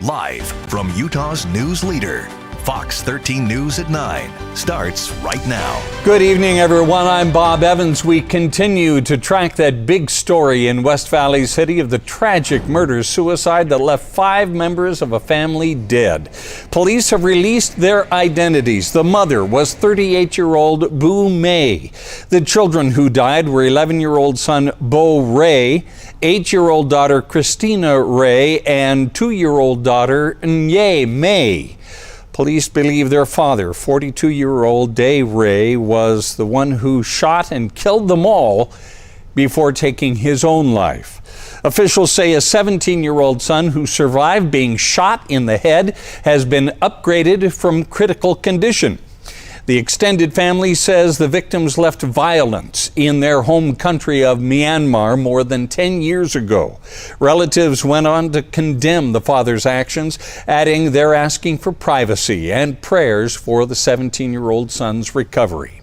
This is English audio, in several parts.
Live from Utah's news leader, Fox 13 News at 9 starts right now. Good evening, everyone. I'm Bob Evans. We continue to track that big story in West Valley City of the tragic murder-suicide that left 5 members of a family dead. Police have released their identities. The mother was 38-year-old Boo May. The children who died were 11-year-old son Bo Ray, 8-year-old daughter Christina Ray, and 2-year-old daughter Nye May. Police believe their father, 42-year-old Day Ray, was the one who shot and killed them all before taking his own life. Officials say a 17-year-old son who survived being shot in the head has been upgraded from critical condition. The extended family says the victims left violence in their home country of Myanmar more than 10 years ago. Relatives went on to condemn the father's actions, adding they're asking for privacy and prayers for the 17-year-old son's recovery.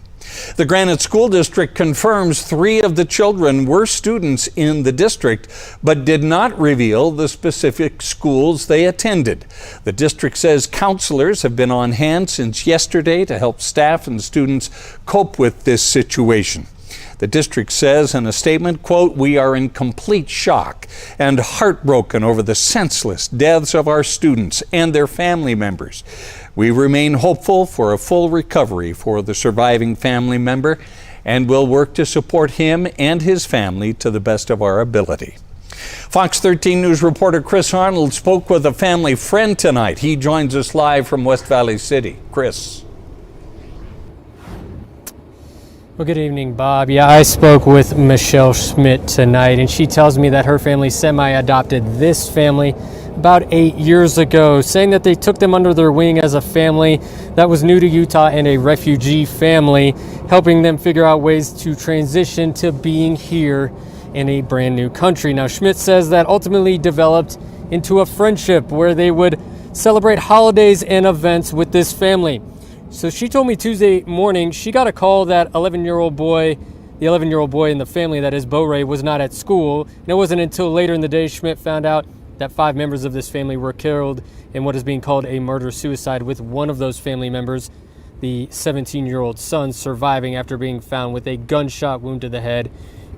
The Granite School District confirms 3 of the children were students in the district, but did not reveal the specific schools they attended. The district says counselors have been on hand since yesterday to help staff and students cope with this situation. The district says in a statement, quote, "We are in complete shock and heartbroken over the senseless deaths of our students and their family members. We remain hopeful for a full recovery for the surviving family member and will work to support him and his family to the best of our ability." Fox 13 News reporter Chris Arnold spoke with a family friend tonight. He joins us live from West Valley City. Chris. Well, good evening, Bob. Yeah, I spoke with Michelle Schmidt tonight, and she tells me that her family semi-adopted this family about 8 years ago, saying that they took them under their wing as a family that was new to Utah and a refugee family, helping them figure out ways to transition to being here in a brand new country. Now, Schmidt says that ultimately developed into a friendship where they would celebrate holidays and events with this family. So she told me Tuesday morning she got a call that the 11-year-old boy in the family, that is Bo Ray, was not at school. And it wasn't until later in the day Schmidt found out that 5 members of this family were killed in what is being called a murder-suicide, with one of those family members, the 17-year-old son, surviving after being found with a gunshot wound to the head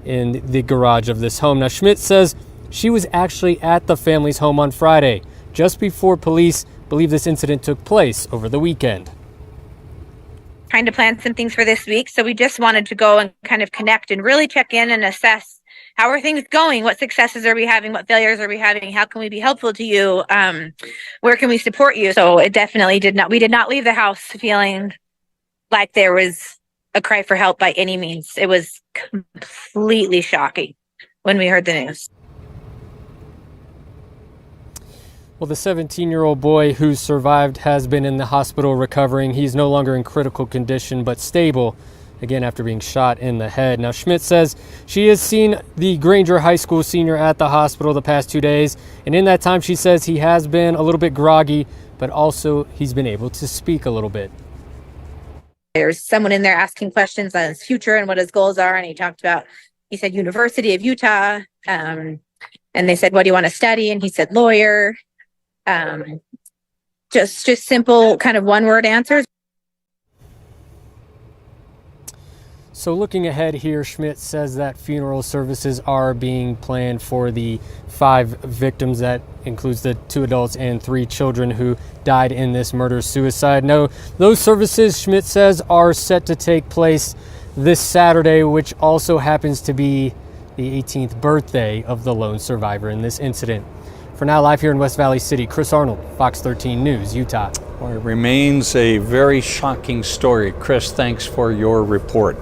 in the garage of this home. Now, Schmidt says she was actually at the family's home on Friday, just before police believe this incident took place over the weekend. Trying to plan some things for this week, so we just wanted to go and kind of connect and really check in and assess how are things going, what successes are we having, what failures are we having, how can we be helpful to you, where can we support you. So it definitely we did not leave the house feeling like there was a cry for help by any means. It was completely shocking when we heard the news. Well, the 17-year-old boy who survived has been in the hospital recovering. He's no longer in critical condition, but stable, again, after being shot in the head. Now, Schmidt says she has seen the Granger High School senior at the hospital the past 2 days, and in that time, she says he has been a little bit groggy, but also he's been able to speak a little bit. There's someone in there asking questions on his future and what his goals are, and he said University of Utah, and they said, what do you want to study? And he said lawyer. Just simple kind of one-word answers. So looking ahead here, Schmidt says that funeral services are being planned for the 5 victims. That includes the 2 adults and 3 children who died in this murder-suicide. Now, those services, Schmidt says, are set to take place this Saturday, which also happens to be the 18th birthday of the lone survivor in this incident. For now, live here in West Valley City, Chris Arnold, Fox 13 News, Utah. Well, it remains a very shocking story. Chris, thanks for your report.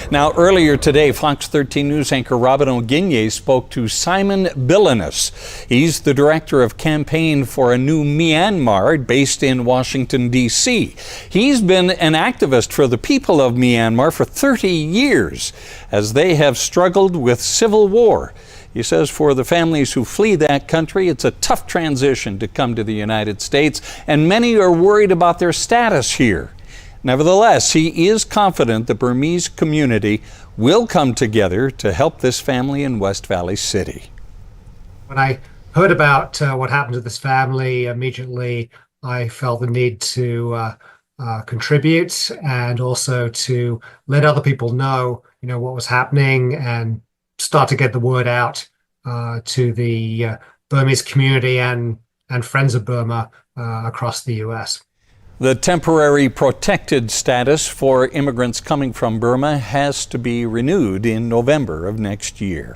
Now, earlier today, Fox 13 News anchor Robin O'Guigne spoke to Simon Billinus. He's the director of campaign for a new Myanmar based in Washington, D.C. He's been an activist for the people of Myanmar for 30 years as they have struggled with civil war. He says for the families who flee that country, it's a tough transition to come to the United States, and many are worried about their status here. Nevertheless, he is confident the Burmese community will come together to help this family in West Valley City. When I heard about what happened to this family, immediately I felt the need to contribute and also to let other people know, what was happening and start to get the word out to the Burmese community and Friends of Burma across the U.S. The temporary protected status for immigrants coming from Burma has to be renewed in November of next year.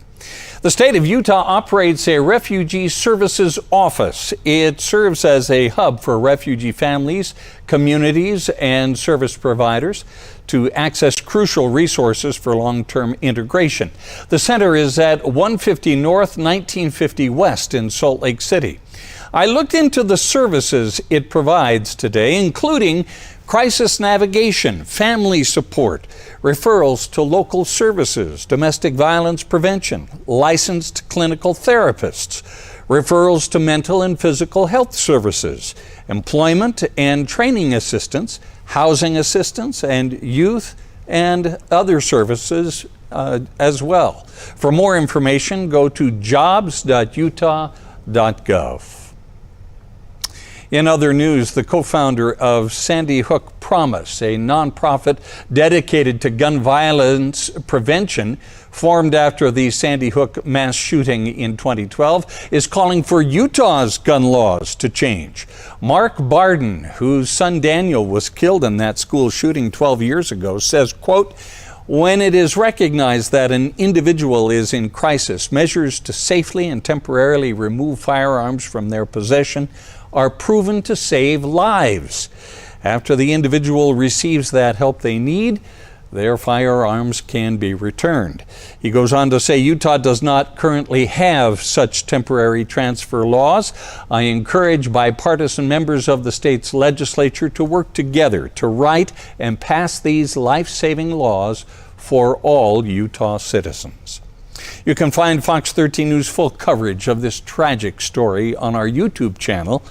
The state of Utah operates a refugee services office. It serves as a hub for refugee families, communities, and service providers to access crucial resources for long-term integration. The center is at 150 North, 1950 West in Salt Lake City. I looked into the services it provides today, including crisis navigation, family support, referrals to local services, domestic violence prevention, licensed clinical therapists, referrals to mental and physical health services, employment and training assistance, housing assistance, and youth and other services as well. For more information, go to jobs.utah.gov. In other news, the co-founder of Sandy Hook Promise, a nonprofit dedicated to gun violence prevention, formed after the Sandy Hook mass shooting in 2012, is calling for Utah's gun laws to change. Mark Barden, whose son Daniel was killed in that school shooting 12 years ago, says, quote, "When it is recognized that an individual is in crisis, measures to safely and temporarily remove firearms from their possession are proven to save lives. After the individual receives that help they need, their firearms can be returned." He goes on to say, Utah does not currently have such temporary transfer laws. I encourage bipartisan members of the state's legislature to work together to write and pass these life-saving laws for all Utah citizens. You can find Fox 13 News' full coverage of this tragic story on our YouTube channel.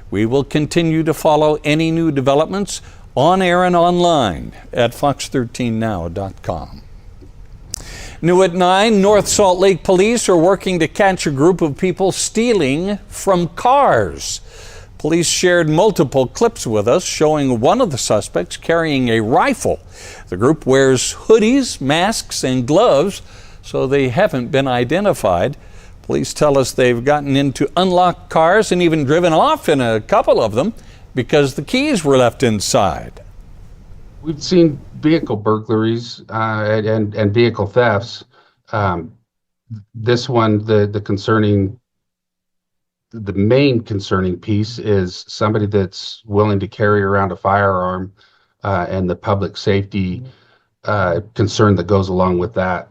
We will continue to follow any new developments on air and online at fox13now.com. New at 9, North Salt Lake Police are working to catch a group of people stealing from cars. Police shared multiple clips with us showing one of the suspects carrying a rifle. The group wears hoodies, masks, and gloves, so they haven't been identified. Police tell us they've gotten into unlocked cars and even driven off in a couple of them because the keys were left inside. We've seen vehicle burglaries and vehicle thefts. This one, the main concerning piece is somebody that's willing to carry around a firearm and the public safety concern that goes along with that.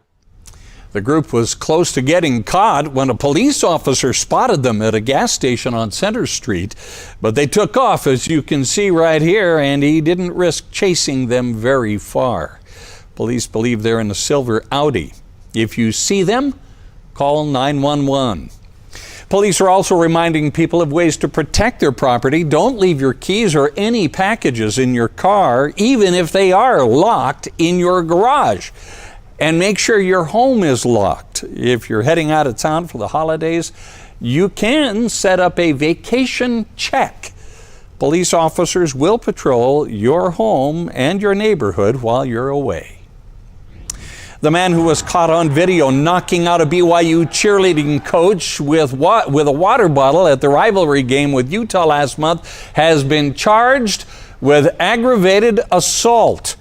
The group was close to getting caught when a police officer spotted them at a gas station on Center Street, but they took off, as you can see right here, and he didn't risk chasing them very far. Police believe they're in a silver Audi. If you see them, call 911. Police are also reminding people of ways to protect their property. Don't leave your keys or any packages in your car, even if they are locked in your garage. And make sure your home is locked. If you're heading out of town for the holidays, you can set up a vacation check. Police officers will patrol your home and your neighborhood while you're away. The man who was caught on video knocking out a BYU cheerleading coach with a water bottle at the rivalry game with Utah last month has been charged with aggravated assault.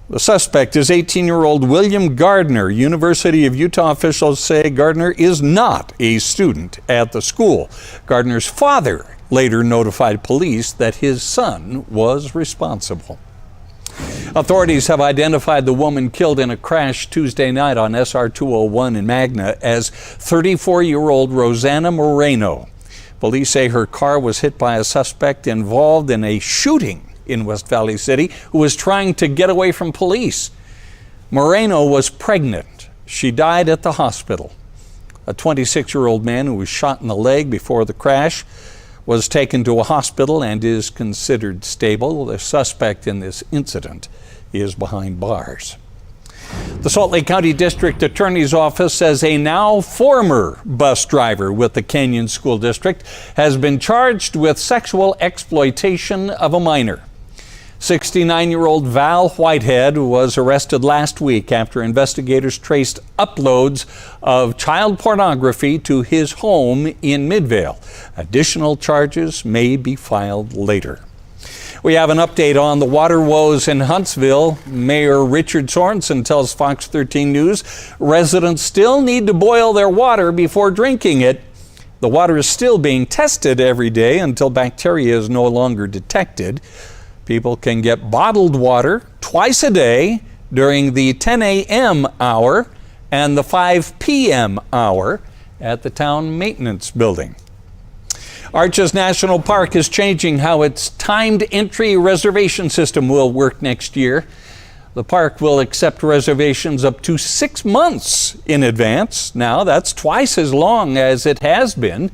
The suspect is 18-year-old William Gardner. University of Utah officials say Gardner is not a student at the school. Gardner's father later notified police that his son was responsible. Authorities have identified the woman killed in a crash Tuesday night on SR 201 in Magna as 34-year-old Rosanna Moreno. Police say her car was hit by a suspect involved in a shooting in West Valley City who was trying to get away from police. Moreno was pregnant. She died at the hospital. A 26-year-old man who was shot in the leg before the crash was taken to a hospital and is considered stable. The suspect in this incident is behind bars. The Salt Lake County District Attorney's Office says a now former bus driver with the Canyon School District has been charged with sexual exploitation of a minor. 69-year-old Val Whitehead was arrested last week after investigators traced uploads of child pornography to his home in Midvale. Additional charges may be filed later. We have an update on the water woes in Huntsville. Mayor Richard Sorensen tells Fox 13 News residents still need to boil their water before drinking it. The water is still being tested every day until bacteria is no longer detected. People can get bottled water twice a day during the 10 a.m. hour and the 5 p.m. hour at the town maintenance building. Arches National Park is changing how its timed entry reservation system will work next year. The park will accept reservations up to 6 months in advance. Now, that's twice as long as it has been.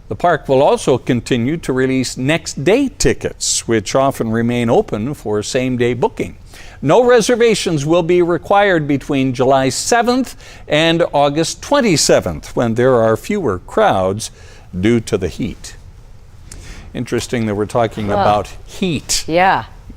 The park will also continue to release next day tickets, which often remain open for same-day booking. No reservations will be required between July 7th and August 27th, when there are fewer crowds due to the heat. Interesting that we're talking about heat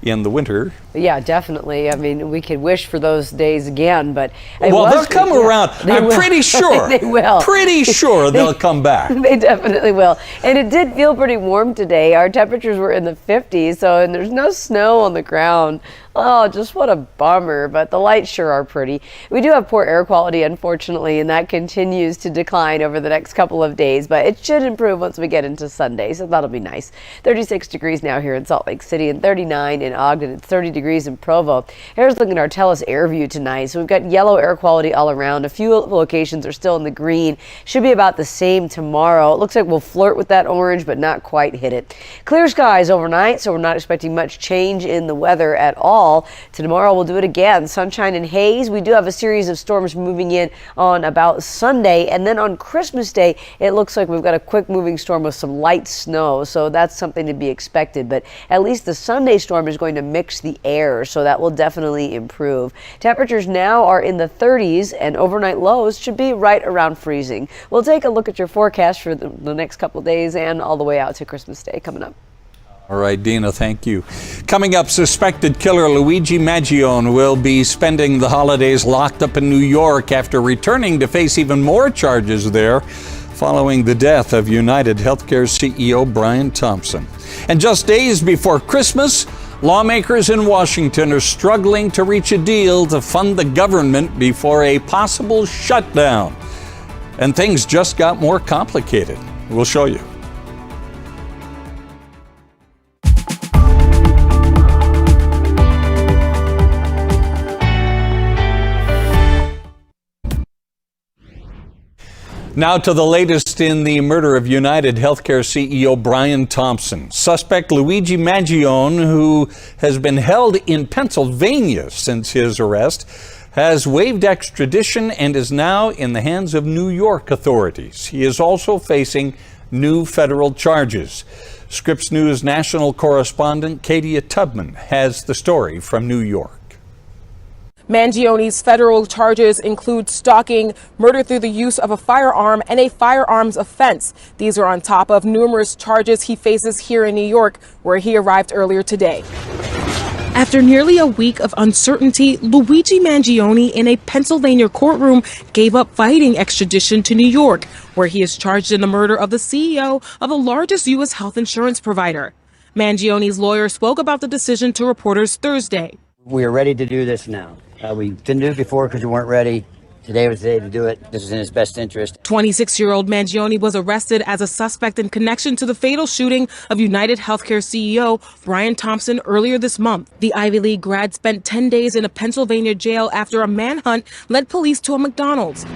in the winter. Yeah, definitely. I mean, we could wish for those days again, but well, they'll come around. I'm pretty sure. They will. Pretty sure they'll come back. They definitely will. And it did feel pretty warm today. Our temperatures were in the 50s, and there's no snow on the ground. Oh, just what a bummer, but the lights sure are pretty. We do have poor air quality, unfortunately, and that continues to decline over the next couple of days, but it should improve once we get into Sunday, so that'll be nice. 36 degrees now here in Salt Lake City and 39 in Ogden. It's 30 degrees in Provo. Here's looking at our TELUS air view tonight. So we've got yellow air quality all around. A few locations are still in the green. Should be about the same tomorrow. It looks like we'll flirt with that orange, but not quite hit it. Clear skies overnight, so we're not expecting much change in the weather at all. Tomorrow we'll do it again. Sunshine and haze. We do have a series of storms moving in on about Sunday, and then on Christmas Day it looks like we've got a quick moving storm with some light snow, so that's something to be expected. But at least the Sunday storm is going to mix the air, so that will definitely improve. Temperatures now are in the 30s, and overnight lows should be right around freezing. We'll take a look at your forecast for the next couple of days and all the way out to Christmas Day coming up. All right, Dina, thank you. Coming up, suspected killer Luigi Maggione will be spending the holidays locked up in New York after returning to face even more charges there following the death of United Healthcare CEO Brian Thompson. And just days before Christmas, lawmakers in Washington are struggling to reach a deal to fund the government before a possible shutdown. And things just got more complicated. We'll show you. Now to the latest in the murder of United Healthcare CEO Brian Thompson. Suspect Luigi Maggione, who has been held in Pennsylvania since his arrest, has waived extradition and is now in the hands of New York authorities. He is also facing new federal charges. Scripps News national correspondent Katia Tubman has the story from New York. Mangione's federal charges include stalking, murder through the use of a firearm, and a firearms offense. These are on top of numerous charges he faces here in New York, where he arrived earlier today. After nearly a week of uncertainty, Luigi Mangione in a Pennsylvania courtroom gave up fighting extradition to New York, where he is charged in the murder of the CEO of the largest U.S. health insurance provider. Mangione's lawyer spoke about the decision to reporters Thursday. We are ready to do this now. We didn't do it before because we weren't ready. Today was the day to do it. This is in his best interest. 26-year-old Mangione was arrested as a suspect in connection to the fatal shooting of United Healthcare CEO Brian Thompson earlier this month. The Ivy League grad spent 10 days in a Pennsylvania jail after a manhunt led police to a McDonald's.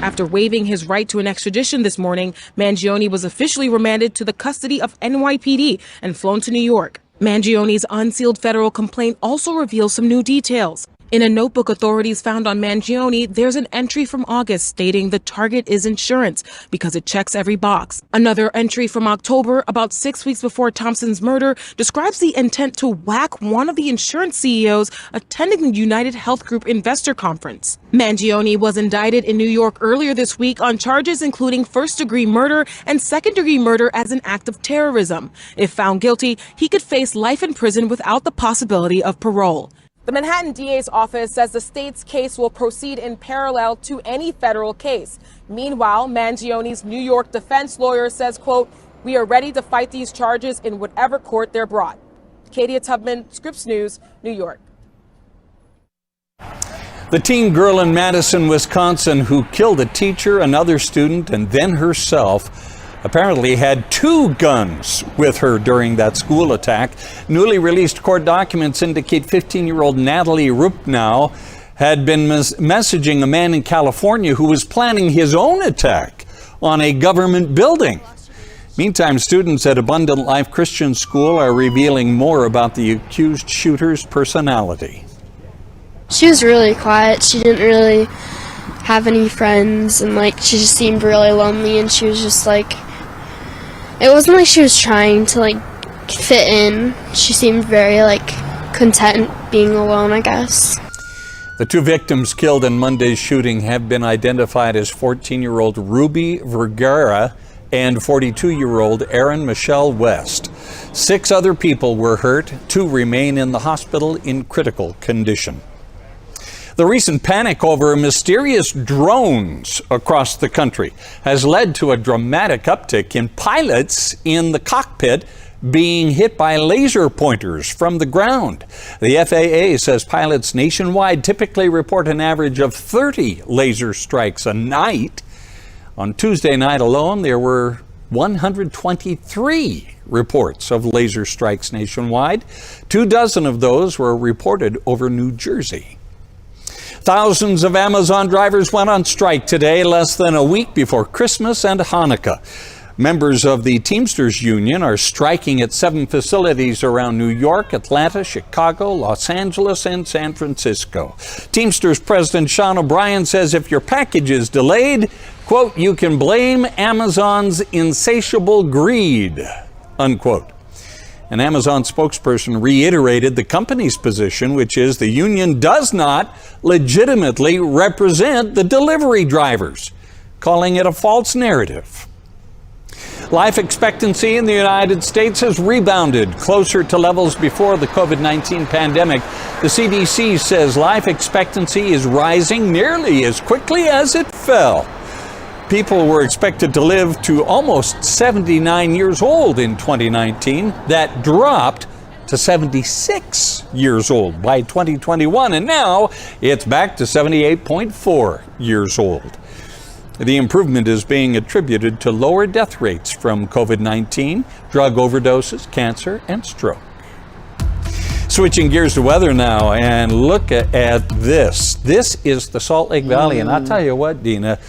After waiving his right to an extradition this morning, Mangione was officially remanded to the custody of NYPD and flown to New York. Mangione's unsealed federal complaint also reveals some new details. In a notebook authorities found on Mangione, there's an entry from August stating the target is insurance because it checks every box. Another entry from October, about 6 weeks before Thompson's murder, describes the intent to whack one of the insurance CEOs attending the United Health Group investor conference. Mangione was indicted in New York earlier this week on charges including first-degree murder and second-degree murder as an act of terrorism. If found guilty, he could face life in prison without the possibility of parole. The Manhattan DA's office says the state's case will proceed in parallel to any federal case. Meanwhile, Mangione's New York defense lawyer says, quote, "We are ready to fight these charges in whatever court they're brought." Katia Tubman, Scripps News, New York. The teen girl in Madison, Wisconsin, who killed a teacher, another student, and then herself, apparently had 2 guns with her during that school attack. Newly released court documents indicate 15-year-old Natalie Rupnow had been messaging a man in California who was planning his own attack on a government building. Meantime, students at Abundant Life Christian School are revealing more about the accused shooter's personality. She was really quiet. She didn't really have any friends, and she just seemed really lonely, and she was just it wasn't like she was trying to fit in. She seemed very content being alone, I guess. The 2 victims killed in Monday's shooting have been identified as 14-year-old Ruby Vergara and 42-year-old Erin Michelle West. 6 other people were hurt. 2 remain in the hospital in critical condition. The recent panic over mysterious drones across the country has led to a dramatic uptick in pilots in the cockpit being hit by laser pointers from the ground. The FAA says pilots nationwide typically report an average of 30 laser strikes a night. On Tuesday night alone, there were 123 reports of laser strikes nationwide. 24 of those were reported over New Jersey. Thousands of Amazon drivers went on strike today, less than a week before Christmas and Hanukkah. Members of the Teamsters Union are striking at 7 facilities around New York, Atlanta, Chicago, Los Angeles, and San Francisco. Teamsters President Sean O'Brien says if your package is delayed, quote, "you can blame Amazon's insatiable greed," unquote. An Amazon spokesperson reiterated the company's position, which is the union does not legitimately represent the delivery drivers, calling it a false narrative. Life expectancy in the United States has rebounded closer to levels before the COVID-19 pandemic. The CDC says life expectancy is rising nearly as quickly as it fell. People were expected to live to almost 79 years old in 2019. That dropped to 76 years old by 2021, and now it's back to 78.4 years old. The improvement is being attributed to lower death rates from COVID-19, drug overdoses, cancer, and stroke. Switching gears to weather now, and look at this. This is the Salt Lake Valley, and I'll tell you what, Dina,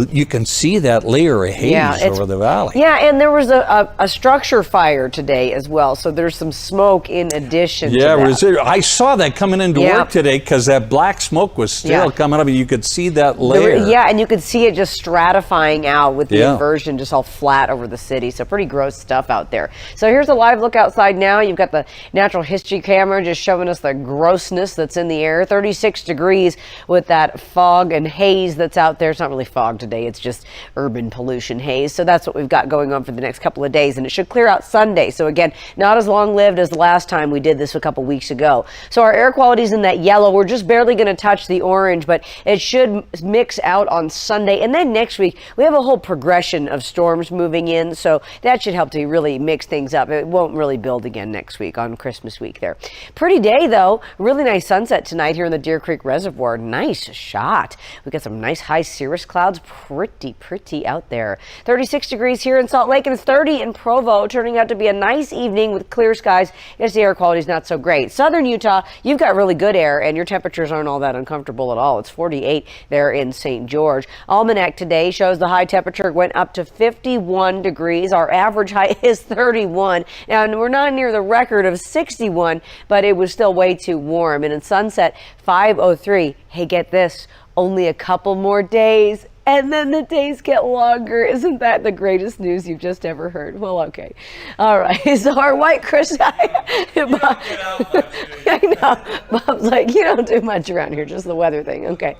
you can see that layer of haze over the valley. Yeah, and there was a structure fire today as well, so there's some smoke in addition to that. I saw that coming into work today because that black smoke was still coming up, and you could see that layer. And you could see it just stratifying out with the inversion just all flat over the city, so pretty gross stuff out there. So here's a live look outside now. You've got the natural history camera just showing us the grossness that's in the air. 36 degrees with that fog and haze that's out there. It's not really fog today, it's just urban pollution haze. So that's what we've got going on for the next couple of days, and it should clear out Sunday. So again, not as long lived as the last time we did this a couple weeks ago. So our air quality is in that yellow. We're just barely going to touch the orange, but it should mix out on Sunday. And then next week we have a whole progression of storms moving in, so that should help to really mix things up. It won't really build again next week on Christmas week there. Pretty day though. Really nice sunset tonight here in the Deer Creek Reservoir. Nice shot. We got some nice high cirrus clouds pretty out there. 36 degrees here in Salt Lake and 30 in Provo, turning out to be a nice evening with clear skies. Yes, the air quality is not so great. Southern Utah, you've got really good air and your temperatures aren't all that uncomfortable at all. It's 48 there in St. George. Almanac today shows the high temperature went up to 51 degrees. Our average high is 31. Now, we're not near the record of 61, but it was still way too warm. And in Sunset, 5:03. Hey, get this, only a couple more days and then the days get longer. Isn't that the greatest news you've just ever heard? Well, okay. All right. So our white Christmas, I know. Bob's like, you don't do much around here, just the weather thing. Okay.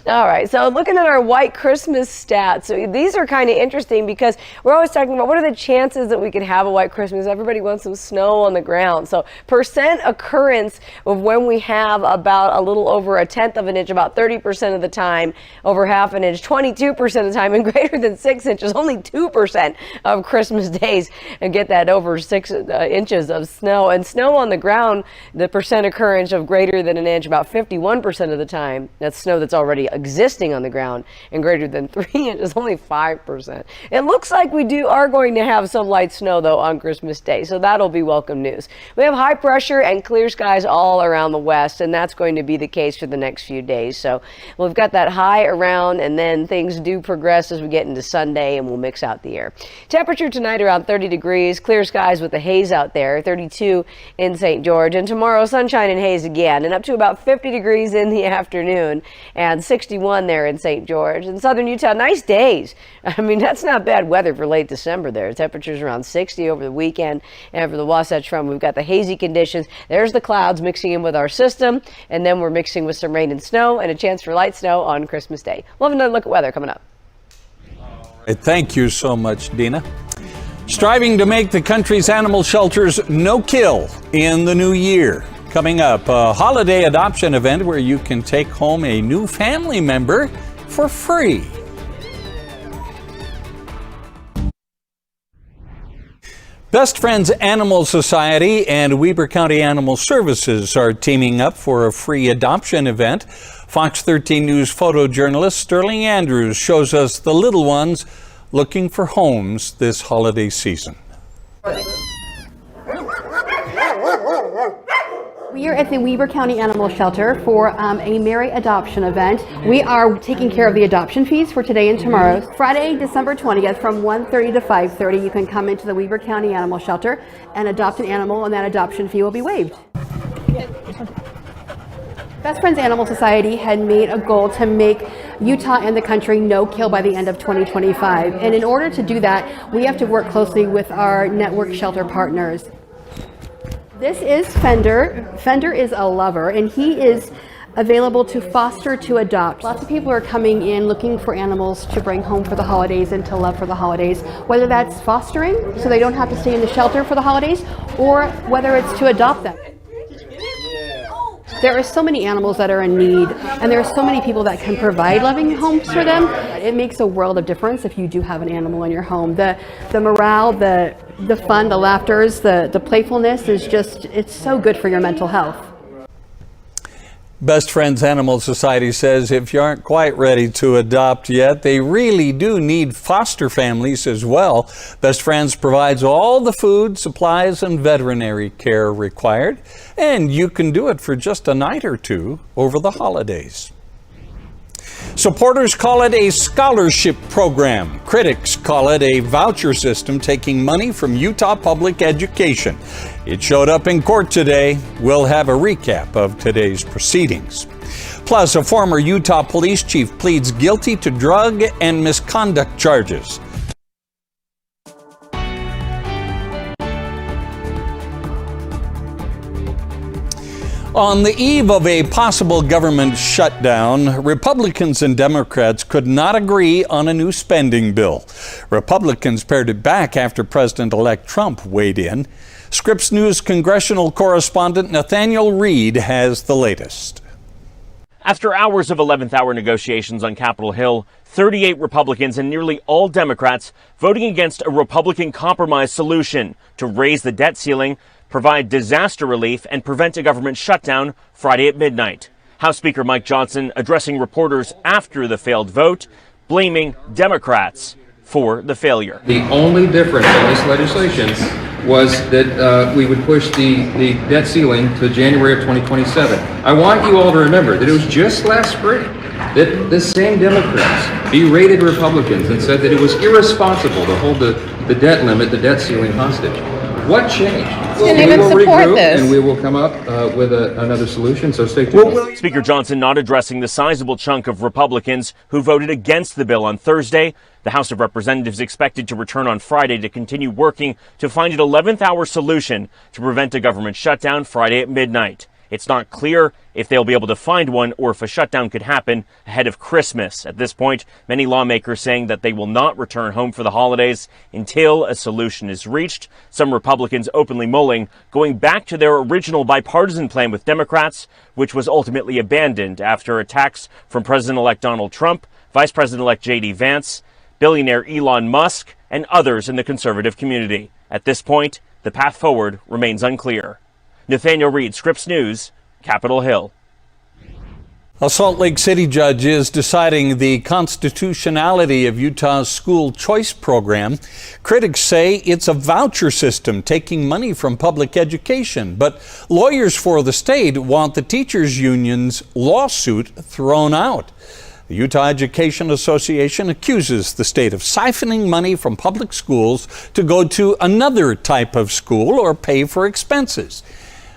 All right. So looking at our white Christmas stats, so these are kind of interesting because we're always talking about what are the chances that we could have a white Christmas. Everybody wants some snow on the ground. So percent occurrence of when we have about a little over 1/10 of an inch, about 30% of the time, over half an inch, 22% of the time, and greater than 6 inches, only 2% of Christmas days and get that over 6 inches of snow. And snow on the ground, the percent occurrence of greater than an inch, about 51% of the time. That's snow that's already existing on the ground, and greater than 3 inches, only 5%. It looks like we are going to have some light snow though on Christmas Day, so that'll be welcome news. We have high pressure and clear skies all around the west, and that's going to be the case for the next few days. So we've got that high around, and then things do progress as we get into Sunday, and we'll mix out the air. Temperature tonight around 30 degrees, clear skies with the haze out there, 32 in St. George, and tomorrow sunshine and haze again, and up to about 50 degrees in the afternoon, and 61 there in St. George. In southern Utah, nice days. I mean, that's not bad weather for late December there. Temperatures around 60 over the weekend, and for the Wasatch Front, we've got the hazy conditions. There's the clouds mixing in with our system, and then we're mixing with some rain and snow, and a chance for light snow on Christmas Day. We'll have another look at weather coming up. Thank you so much, Dina. Striving to make the country's animal shelters no-kill in the new year. Coming up, a holiday adoption event where you can take home a new family member for free. Best Friends Animal Society and Weber County Animal Services are teaming up for a free adoption event. Fox 13 News photojournalist Sterling Andrews shows us the little ones looking for homes this holiday season. We are at the Weber County Animal Shelter for a Merry Adoption event. We are taking care of the adoption fees for today and tomorrow. Friday, December 20th from 1:30 to 5:30, you can come into the Weber County Animal Shelter and adopt an animal, and that adoption fee will be waived. Best Friends Animal Society had made a goal to make Utah and the country no-kill by the end of 2025. And in order to do that, we have to work closely with our network shelter partners. This is Fender. Fender is a lover, and he is available to foster to adopt. Lots of people are coming in looking for animals to bring home for the holidays and to love for the holidays, whether that's fostering so they don't have to stay in the shelter for the holidays, or whether it's to adopt them. There are so many animals that are in need, and there are so many people that can provide loving homes for them. It makes a world of difference if you do have an animal in your home. The morale, the fun, the laughters, the playfulness is just, it's so good for your mental health. Best Friends Animal Society says if you aren't quite ready to adopt yet, they really do need foster families as well. Best Friends provides all the food, supplies, and veterinary care required, and you can do it for just a night or two over the holidays. Supporters call it a scholarship program. Critics call it a voucher system taking money from Utah public education. It showed up in court today. We'll have a recap of today's proceedings. Plus, a former Utah police chief pleads guilty to drug and misconduct charges. On the eve of a possible government shutdown, Republicans and Democrats could not agree on a new spending bill. Republicans pared it back after President-elect Trump weighed in. Scripps News congressional correspondent Nathaniel Reed has the latest. After hours of 11th hour negotiations on Capitol Hill, 38 Republicans and nearly all Democrats voting against a Republican compromise solution to raise the debt ceiling, provide disaster relief, and prevent a government shutdown Friday at midnight. House Speaker Mike Johnson addressing reporters after the failed vote, blaming Democrats for the failure. The only difference in this legislation was that we would push the debt ceiling to January of 2027. I want you all to remember that it was just last spring that the same Democrats berated Republicans and said that it was irresponsible to hold the debt limit, the debt ceiling hostage. What changed? We will regroup and we will come up with another solution, so stay tuned. Speaker Johnson not addressing the sizable chunk of Republicans who voted against the bill on Thursday. The House of Representatives expected to return on Friday to continue working to find an 11th hour solution to prevent a government shutdown Friday at midnight. It's not clear if they'll be able to find one or if a shutdown could happen ahead of Christmas. At this point, many lawmakers saying that they will not return home for the holidays until a solution is reached. Some Republicans openly mulling going back to their original bipartisan plan with Democrats, which was ultimately abandoned after attacks from President-elect Donald Trump, Vice President-elect J.D. Vance, billionaire Elon Musk, and others in the conservative community. At this point, the path forward remains unclear. Nathaniel Reed, Scripps News, Capitol Hill. A Salt Lake City judge is deciding the constitutionality of Utah's school choice program. Critics say it's a voucher system taking money from public education, but lawyers for the state want the teachers' union's lawsuit thrown out. The Utah Education Association accuses the state of siphoning money from public schools to go to another type of school or pay for expenses.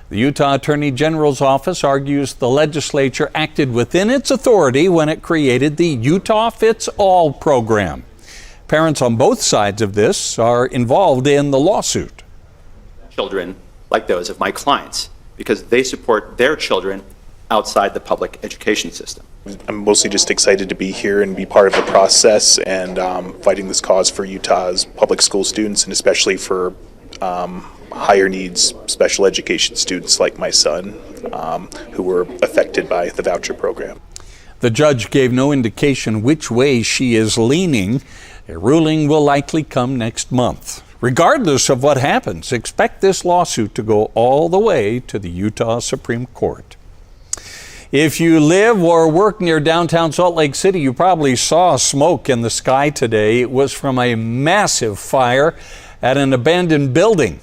The Utah Attorney General's office argues the legislature acted within its authority when it created the Utah Fits All program. Parents on both sides of this are involved in the lawsuit. Children like those of my clients, because they support their children outside the public education system. I'm mostly just excited to be here and be part of the process and fighting this cause for Utah's public school students, and especially for higher needs special education students like my son who were affected by the voucher program. The judge gave no indication which way she is leaning. A ruling will likely come next month. Regardless of what happens, expect this lawsuit to go all the way to the Utah Supreme Court. If you live or work near downtown Salt Lake City, you probably saw smoke in the sky today. It was from a massive fire at an abandoned building.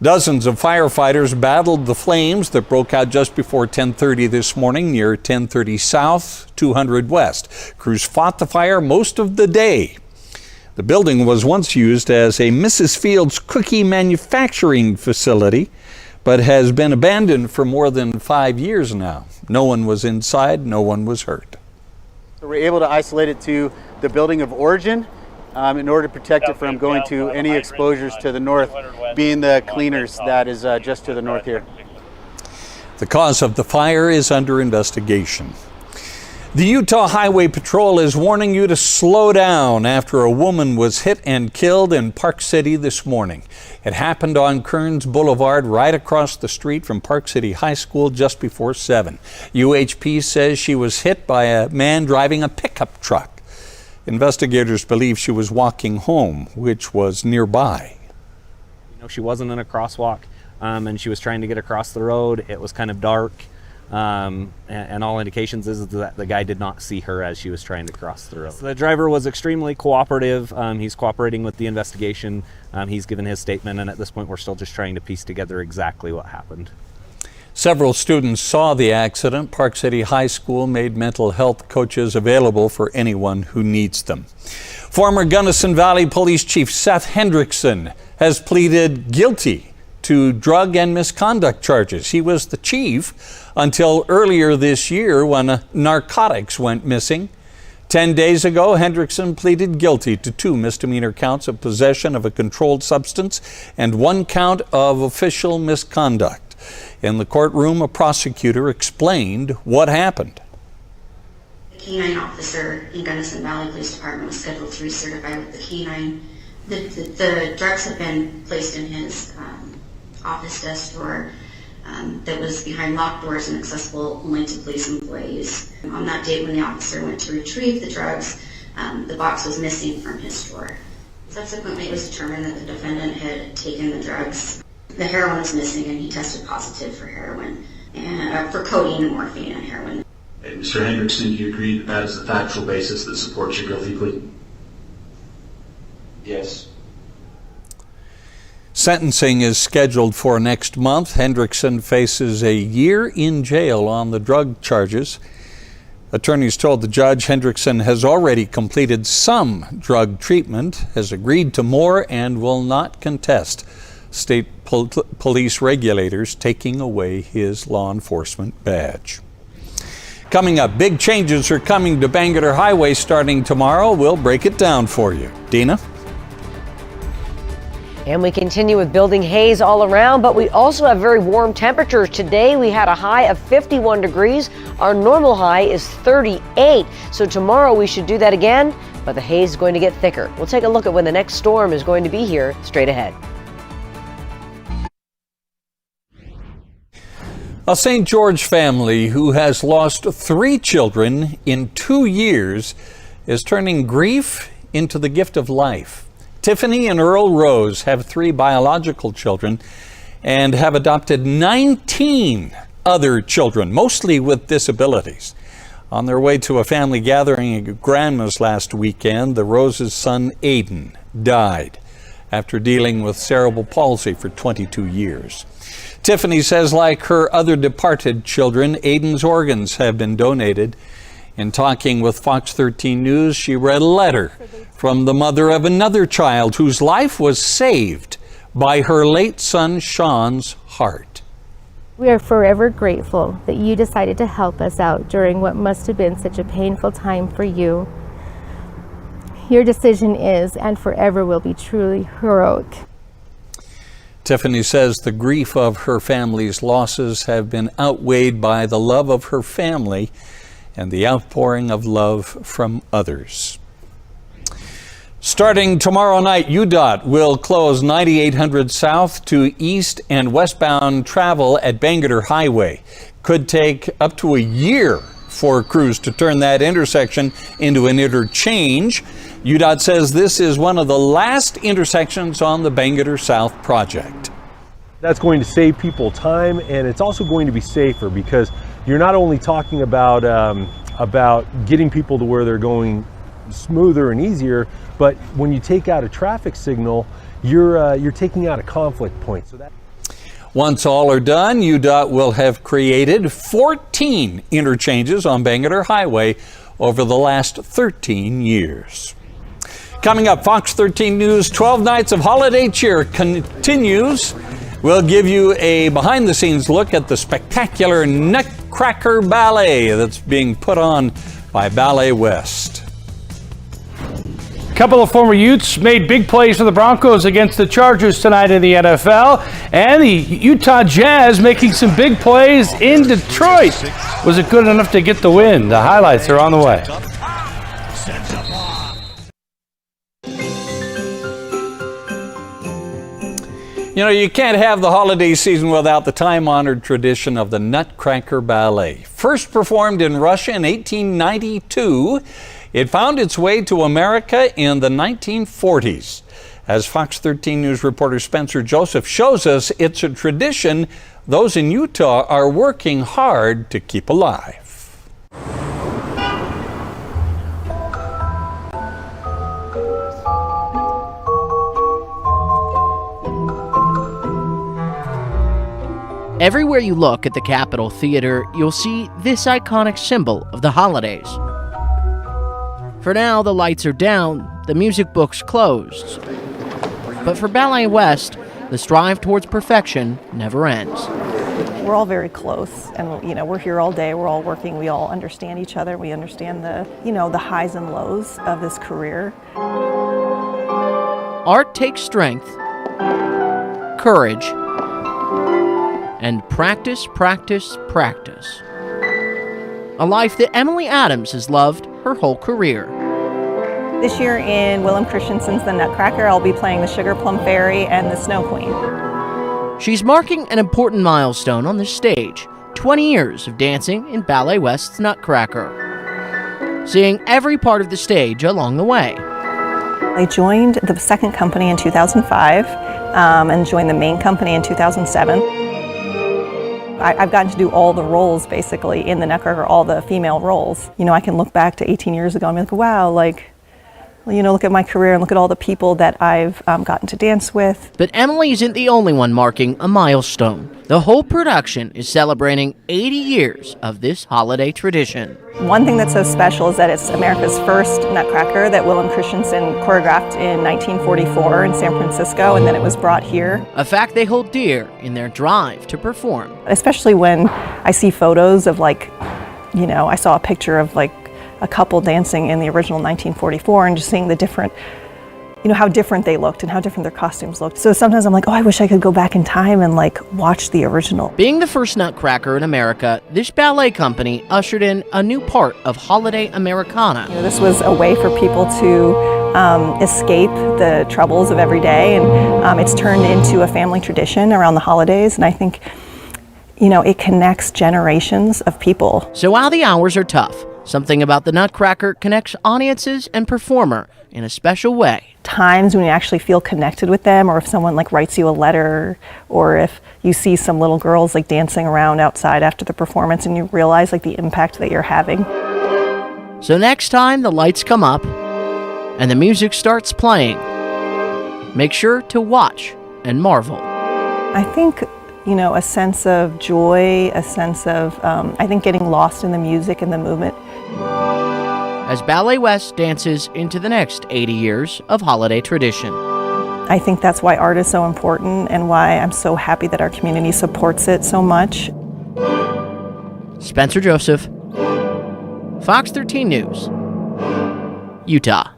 Dozens of firefighters battled the flames that broke out just before 10:30 this morning near 1030 South, 200 West. Crews fought the fire most of the day. The building was once used as a Mrs. Fields cookie manufacturing facility, but has been abandoned for more than 5 years now. No one was inside, no one was hurt. So we're able to isolate it to the building of origin in order to protect it from going to any exposures to the north, being the cleaners that is just to the north here. The cause of the fire is under investigation. The Utah Highway Patrol is warning you to slow down after a woman was hit and killed in Park City this morning. It happened on Kearns Boulevard right across the street from Park City High School just before 7. UHP says she was hit by a man driving a pickup truck. Investigators believe she was walking home, which was nearby. She wasn't in a crosswalk, and she was trying to get across the road. It was kind of dark, and all indications is that the guy did not see her as she was trying to cross the road. So the driver was extremely cooperative. He's cooperating with the investigation. He's given his statement, and at this point we're still just trying to piece together exactly what happened. Several students saw the accident. Park City High School made mental health coaches available for anyone who needs them. Former Gunnison Valley Police Chief Seth Hendrickson has pleaded guilty to drug and misconduct charges. He was the chief until earlier this year when narcotics went missing. 10 days ago, Hendrickson pleaded guilty to 2 misdemeanor counts of possession of a controlled substance and 1 count of official misconduct. In the courtroom, a prosecutor explained what happened. The K-9 officer in Gunnison Valley Police Department was scheduled to recertify with the K-9. The drugs had been placed in his office desk drawer that was behind locked doors and accessible only to police employees. On that date when the officer went to retrieve the drugs, the box was missing from his drawer. Subsequently, it was determined that the defendant had taken the drugs. The heroin was missing and he tested positive for heroin, and for codeine and morphine and heroin. And Mr. Hendrickson, do you agree that that is the factual basis that supports your guilty plea? Yes. Sentencing is scheduled for next month. Hendrickson faces a year in jail on the drug charges. Attorneys told the judge Hendrickson has already completed some drug treatment, has agreed to more, and will not contest state police regulators taking away his law enforcement badge. Coming up, big changes are coming to Bangerter Highway starting tomorrow. We'll break it down for you. Dina? And we continue with building haze all around, but we also have very warm temperatures. Today we had a high of 51 degrees. Our normal high is 38. So tomorrow we should do that again, but the haze is going to get thicker. We'll take a look at when the next storm is going to be here straight ahead. A St. George family who has lost 3 children in 2 years is turning grief into the gift of life. Tiffany and Earl Rose have 3 biological children and have adopted 19 other children, mostly with disabilities. On their way to a family gathering at Grandma's last weekend, the Rose's son Aiden died after dealing with cerebral palsy for 22 years. Tiffany says, like her other departed children, Aiden's organs have been donated. In talking with Fox 13 News, she read a letter from the mother of another child whose life was saved by her late son Sean's heart. We are forever grateful that you decided to help us out during what must have been such a painful time for you. Your decision is and forever will be truly heroic. Tiffany says the grief of her family's losses have been outweighed by the love of her family and the outpouring of love from others. Starting tomorrow night, UDOT will close 9800 south to east and westbound travel at Bangerter Highway. Could take up to a year for crews to turn that intersection into an interchange. UDOT says this is one of the last intersections on the Bangerter South project. That's going to save people time, and it's also going to be safer because you're not only talking about getting people to where they're going smoother and easier, but when you take out a traffic signal, you're taking out a conflict point. So that. Once all are done, UDOT will have created 14 interchanges on Bangerter Highway over the last 13 years. Coming up, Fox 13 News 12 Nights of Holiday Cheer continues. We'll give you a behind-the-scenes look at the spectacular Nutcracker ballet that's being put on by Ballet West. A couple of former Utes made big plays for the Broncos against the Chargers tonight in the NFL. And the Utah Jazz making some big plays in Detroit. Was it good enough to get the win? The highlights are on the way. You know, you can't have the holiday season without the time-honored tradition of the Nutcracker Ballet. First performed in Russia in 1892, it found its way to America in the 1940s. As Fox 13 News reporter Spencer Joseph shows us, it's a tradition those in Utah are working hard to keep alive. Everywhere you look at the Capitol Theater, you'll see this iconic symbol of the holidays. For now, the lights are down, the music book's closed. But for Ballet West, the strive towards perfection never ends. We're all very close, and we're here all day, we're all working, we all understand each other, we understand the highs and lows of this career. Art takes strength, courage, and practice, practice, practice. A life that Emily Adams has loved her whole career. This year in Willem Christensen's The Nutcracker, I'll be playing the Sugar Plum Fairy and the Snow Queen. She's marking an important milestone on this stage, 20 years of dancing in Ballet West's Nutcracker, seeing every part of the stage along the way. I joined the second company in 2005 and joined the main company in 2007. I've gotten to do all the roles basically in the Nutcracker, all the female roles. You know, I can look back to 18 years ago and be like, wow, like, you know, look at my career and look at all the people that I've gotten to dance with. But Emily isn't the only one marking a milestone. The whole production is celebrating 80 years of this holiday tradition. One thing that's so special is that it's America's first Nutcracker that Willem Christensen choreographed in 1944 in San Francisco, and then it was brought here. A fact they hold dear in their drive to perform. Especially when I see photos of, like, you know, I saw a picture of like a couple dancing in the original 1944 and just seeing the different, you know, how different they looked and how different their costumes looked. So sometimes I'm like, oh, I wish I could go back in time and like watch the original. Being the first Nutcracker in America, this ballet company ushered in a new part of holiday Americana. You know, this was a way for people to escape the troubles of every day, and it's turned into a family tradition around the holidays, and I think, you know, it connects generations of people. So while the hours are tough, something about the Nutcracker connects audiences and performer in a special way. Times when you actually feel connected with them, or if someone like writes you a letter, or if you see some little girls like dancing around outside after the performance and you realize like the impact that you're having. So next time the lights come up and the music starts playing, make sure to watch and marvel. I think, you know, a sense of joy, a sense of, I think, getting lost in the music and the movement. As Ballet West dances into the next 80 years of holiday tradition. I think that's why art is so important and why I'm so happy that our community supports it so much. Spencer Joseph, Fox 13 News, Utah.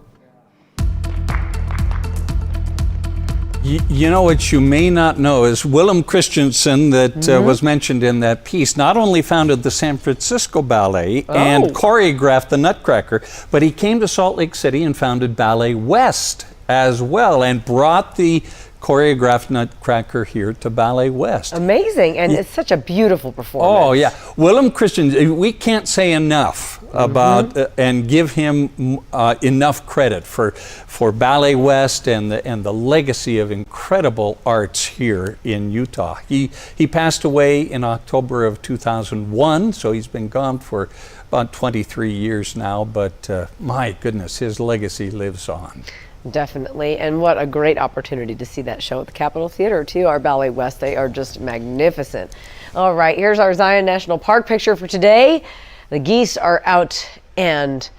You know what you may not know is Willem Christensen, that was mentioned in that piece, not only founded the San Francisco Ballet and choreographed the Nutcracker, but he came to Salt Lake City and founded Ballet West as well, and brought the choreographed Nutcracker here to Ballet West. Amazing, and it's such a beautiful performance. Oh yeah, Willem Christensen, we can't say enough about and give him enough credit for Ballet West and the legacy of incredible arts here in Utah. He passed away in October of 2001, so he's been gone for about 23 years now, but my goodness, his legacy lives on. Definitely, and what a great opportunity to see that show at the Capitol Theater too. Our Ballet West, they are just magnificent. All right, here's our Zion National Park picture for today. The geese are out and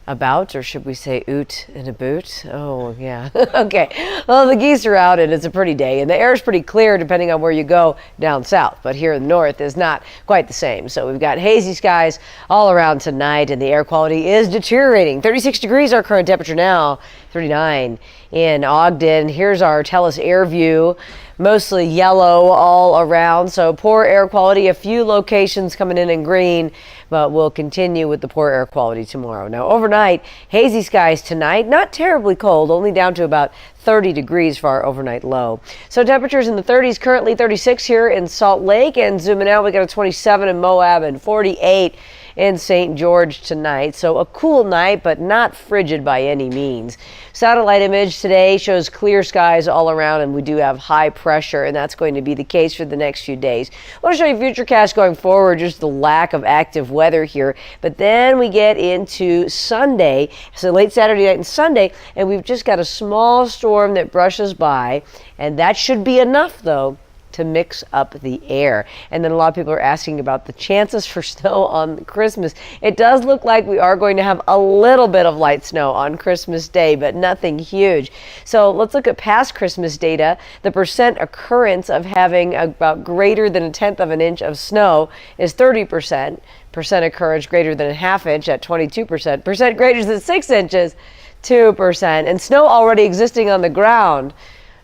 about, or should we say oot and a boot? Oh yeah, okay. Well, the geese are out and it's a pretty day, and the air is pretty clear depending on where you go down south, but here in the north is not quite the same. So we've got hazy skies all around tonight, and the air quality is deteriorating. 36 degrees our current temperature now, 39 in Ogden. Here's our Telus air view. Mostly yellow all around, so poor air quality. A few locations coming in green, but we'll continue with the poor air quality tomorrow. Now overnight, hazy skies tonight, not terribly cold, only down to about 30 degrees for our overnight low. So temperatures in the 30s, currently 36 here in Salt Lake, and zooming out, we got a 27 in Moab and 48 in St. George tonight. So a cool night, but not frigid by any means. Satellite image today shows clear skies all around, and we do have high pressure, and that's going to be the case for the next few days. I want to show you futurecast going forward, just the lack of active weather here. But then we get into Sunday, so late Saturday night and Sunday, and we've just got a small storm that brushes by, and that should be enough though to mix up the air. And then a lot of people are asking about the chances for snow on Christmas. It does look like we are going to have a little bit of light snow on Christmas Day, but nothing huge. So let's look at past Christmas data. The percent occurrence of having about greater than 1/10 of an inch of snow is 30%. Percent occurrence greater than a 1/2 inch at 22%. Percent greater than 6 inches, 2%. And snow already existing on the ground,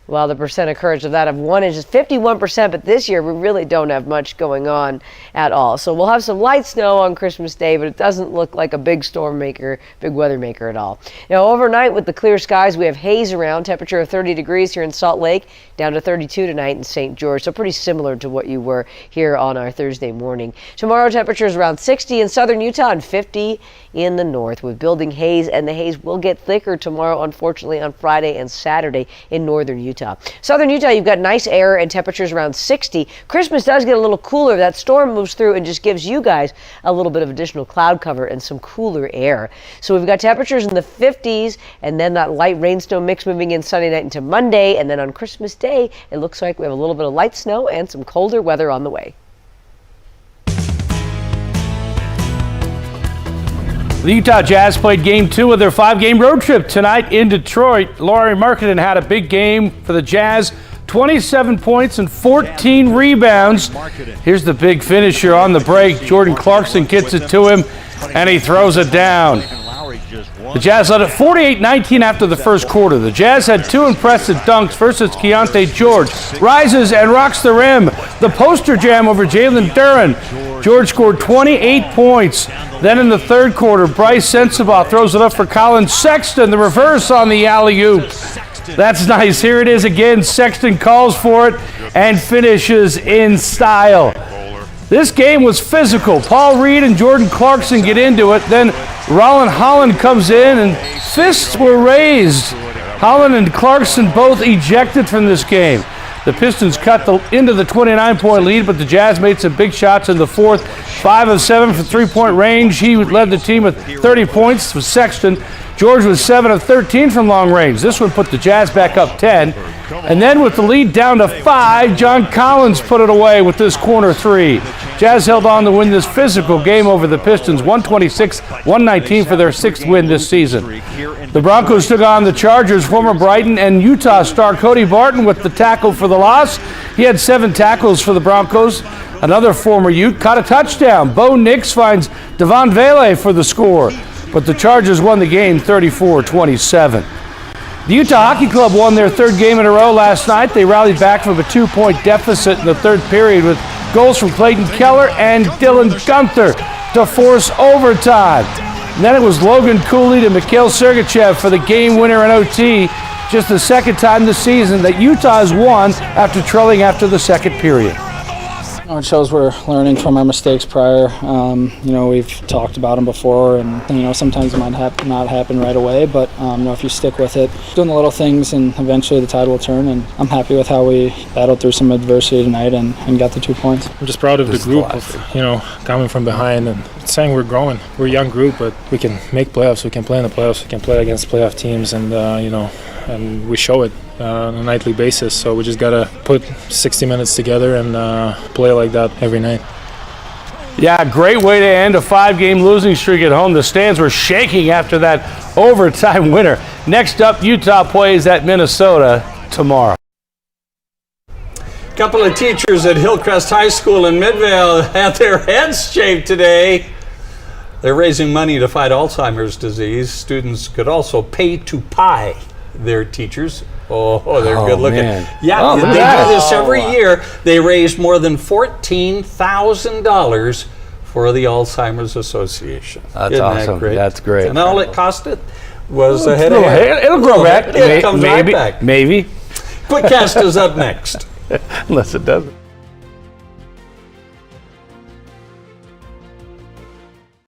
well, the percent occurrence of that of 1 inch is 51%, but this year we really don't have much going on at all. So we'll have some light snow on Christmas Day, but it doesn't look like a big storm maker, big weather maker at all. Now overnight with the clear skies, we have haze around, temperature of 30 degrees here in Salt Lake, down to 32 tonight in St. George, so pretty similar to what you were here on our Thursday morning. Tomorrow temperatures around 60 in southern Utah and 50 in the north with building haze, and the haze will get thicker tomorrow, unfortunately, on Friday and Saturday in northern Utah. Utah. Southern Utah, you've got nice air and temperatures around 60. Christmas does get a little cooler. That storm moves through and just gives you guys a little bit of additional cloud cover and some cooler air. So we've got temperatures in the 50s, and then that light rain snow mix moving in Sunday night into Monday, and then on Christmas Day, it looks like we have a little bit of light snow and some colder weather on the way. The Utah Jazz played game 2 of their 5-game road trip tonight in Detroit. Laurie Markkinen had a big game for the Jazz, 27 points and 14 rebounds. Here's the big finisher on the break. Jordan Clarkson gets it to him, and he throws it down. The Jazz led at 48-19 after the first quarter. The Jazz had 2 impressive dunks. First, it's Keontae George. Rises and rocks the rim. The poster jam over Jalen Duren. George scored 28 points. Then in the third quarter, Bryce Sensabaugh throws it up for Colin Sexton. The reverse on the alley-oop. That's nice. Here it is again. Sexton calls for it and finishes in style. This game was physical. Paul Reed and Jordan Clarkson get into it. Then Rollin Holland comes in and fists were raised. Holland and Clarkson both ejected from this game. The Pistons cut into the 29-point lead, but the Jazz made some big shots in the fourth. 5 of 7 from three-point range. He led the team with 30 points with Sexton. George was 7 of 13 from long range. This one put the Jazz back up 10. And then with the lead down to 5, John Collins put it away with this corner 3. Jazz held on to win this physical game over the Pistons, 126-119 for their 6th win this season. The Broncos took on the Chargers. Former Brighton and Utah star Cody Barton with the tackle for the loss. He had 7 tackles for the Broncos. Another former Ute caught a touchdown. Bo Nix finds Devon Vele for the score. But the Chargers won the game 34-27. The Utah Hockey Club won their 3rd game in a row last night. They rallied back from a 2-point deficit in the 3rd period with goals from Clayton Keller and Dylan Gunther to force overtime. And then it was Logan Cooley to Mikhail Sergachev for the game winner in OT. Just the 2nd time this season that Utah has won after trailing after the 2nd period. It shows we're learning from our mistakes prior. We've talked about them before, and sometimes it might not happen right away, but if you stick with it, doing the little things, and eventually the tide will turn. And I'm happy with how we battled through some adversity tonight and got the 2 points. I'm just proud of the group of coming from behind and saying we're growing. We're a young group, but we can make playoffs. We can play in the playoffs. We can play against playoff teams, and and we show it on a nightly basis. So we just gotta put 60 minutes together and play like that every night. Yeah, great way to end a 5-game losing streak at home. The stands were shaking after that overtime winner. Next up, Utah plays at Minnesota tomorrow. A couple of teachers at Hillcrest High School in Midvale had their heads shaved today. They're raising money to fight Alzheimer's disease. Students could also pay to pie their teachers. Oh, they're good looking. Man. Yeah, they do this every year. They raised more than $14,000 for the Alzheimer's Association. That's awesome. Great? That's great. And all it costed was a head of hair. It'll grow back. It comes right back. Maybe. Quickcast is up next. Unless it doesn't.